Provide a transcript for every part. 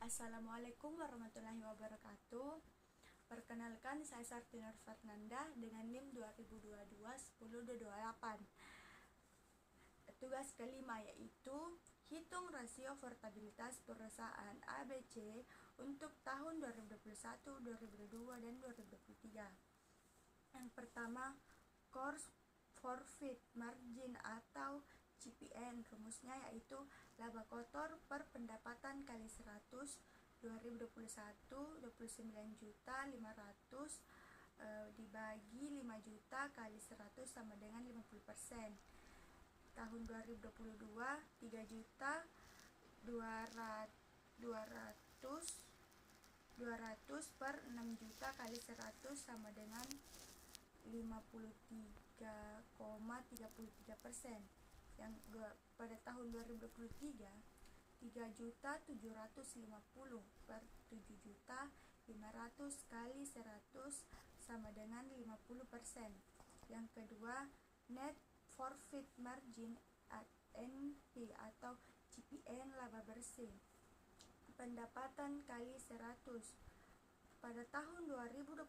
Assalamualaikum warahmatullahi wabarakatuh. Perkenalkan, saya Sarti Nur Fernanda dengan NIM 2022-1028. Tugas kelima yaitu hitung rasio portabilitas perusahaan ABC untuk tahun 2021, 2022, dan 2023. Yang pertama, Core Profit Margin atau CPN. Rumusnya yaitu laba kotor per pendapatan kali 100, 2021 29.500 dibagi 5 juta kali 100 sama dengan 50%. Tahun 2022 3 juta 200 per 6 juta kali 100 sama dengan 53,33%. Yang pada tahun 2023 3.750 per 7.500 kali 100 sama dengan 50%. Yang kedua, Net Profit Margin NP atau CPN, laba bersih pendapatan kali 100. Pada tahun 2021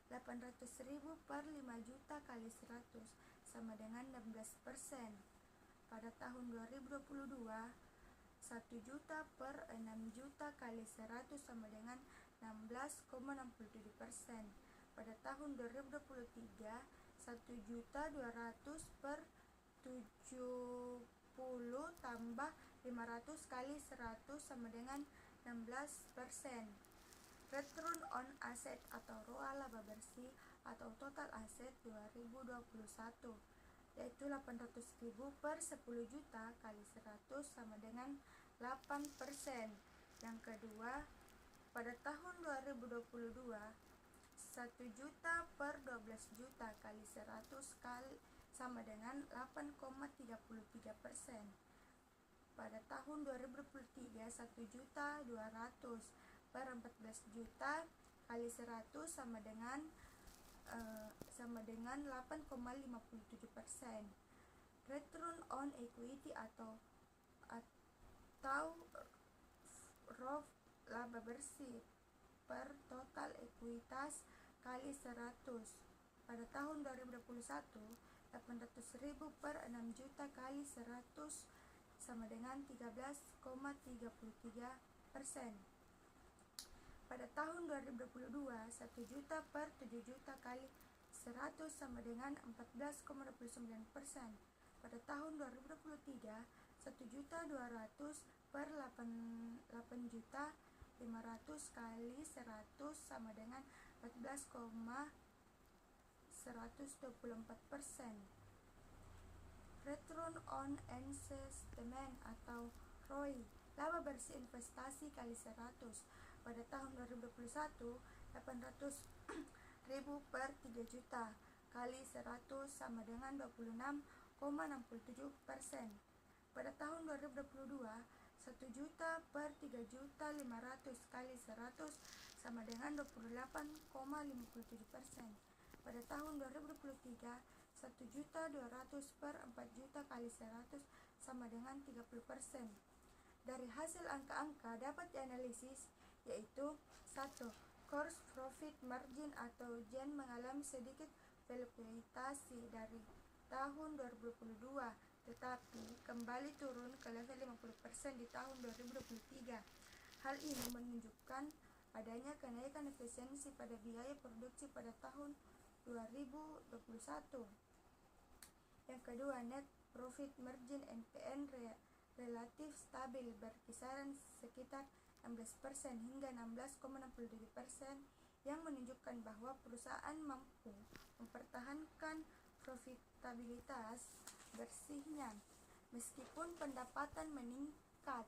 800.000 per 5 juta kali 100 sama dengan 16%. Pada tahun 2022 1 juta per 6 juta kali 100 sama dengan 16,67%. Pada tahun 2023 1.200.000 per 70 tambah 500 kali 100 sama dengan 16%. Return on Asset atau ROA laba bersih atau total aset 2021 yaitu 800.000 per 10 juta kali 100 sama dengan 8%. Yang kedua, pada tahun 2022 1 juta per 12 juta kali 100 kali sama dengan 8,33%. Pada tahun 2023 1.200.000 per 14 juta kali 100 sama dengan 8,57%. Return on Equity atau ROE laba bersih per total ekuitas kali 100. Pada tahun 2021 800.000 per 6 juta kali 100 sama dengan 13,33%. Pada tahun 2022 1 juta per 7 juta kali 100 sama dengan 14,29%. Pada tahun 2023 1.200.000 per 8 juta 500 kali 100 sama dengan 14,124%. Return on Investment atau ROI laba bersih investasi kali 100. Pada tahun 2021 800.000 per 3 juta kali 100 sama dengan 26,67%. Pada tahun 2022 1 juta per 3.500.000 kali 100 sama dengan 28,57%. Pada tahun 2023 1.200.000 per 4 juta kali 100 sama dengan 30%. Dari hasil angka-angka dapat dianalisis yaitu 1. Core Profit Margin atau JEN mengalami sedikit fluktuasi dari tahun 2022 tetapi kembali turun ke level 50% di tahun 2023. Hal ini menunjukkan adanya kenaikan efisiensi pada biaya produksi pada tahun 2021. Yang kedua, Net Profit Margin NPN relatif stabil berkisaran sekitar 16% hingga 16,67% yang menunjukkan bahwa perusahaan mampu mempertahankan profitabilitas bersihnya meskipun pendapatan meningkat.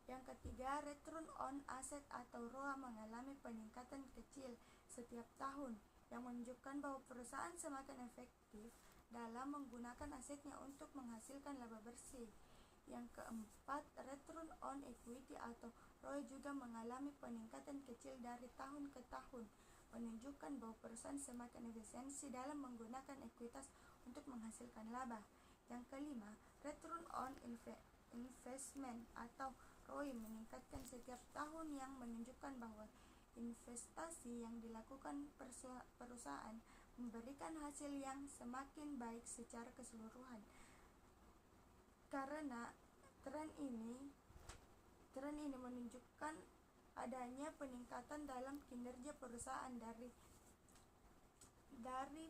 Yang ketiga, Return on Asset atau ROA mengalami peningkatan kecil setiap tahun yang menunjukkan bahwa perusahaan semakin efektif dalam menggunakan asetnya untuk menghasilkan laba bersih. Yang keempat, Return on Equity atau ROE juga mengalami peningkatan kecil dari tahun ke tahun, menunjukkan bahwa perusahaan semakin efisiensi dalam menggunakan ekuitas untuk menghasilkan laba. Yang kelima, Return on Investment atau ROI meningkatkan setiap tahun menunjukkan bahwa investasi yang dilakukan perusahaan memberikan hasil yang semakin baik secara keseluruhan. Karena tren ini menunjukkan adanya peningkatan dalam kinerja perusahaan dari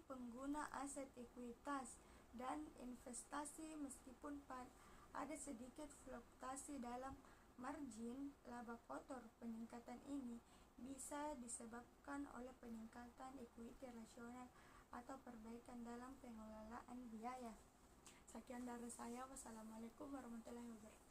pengguna aset ekuitas dan investasi. Meskipun ada sedikit fluktuasi dalam margin laba kotor, peningkatan ini bisa disebabkan oleh peningkatan ekuiti rasional atau perbaikan dalam pengelolaan biaya. Sekian dari saya. Wassalamualaikum warahmatullahi wabarakatuh.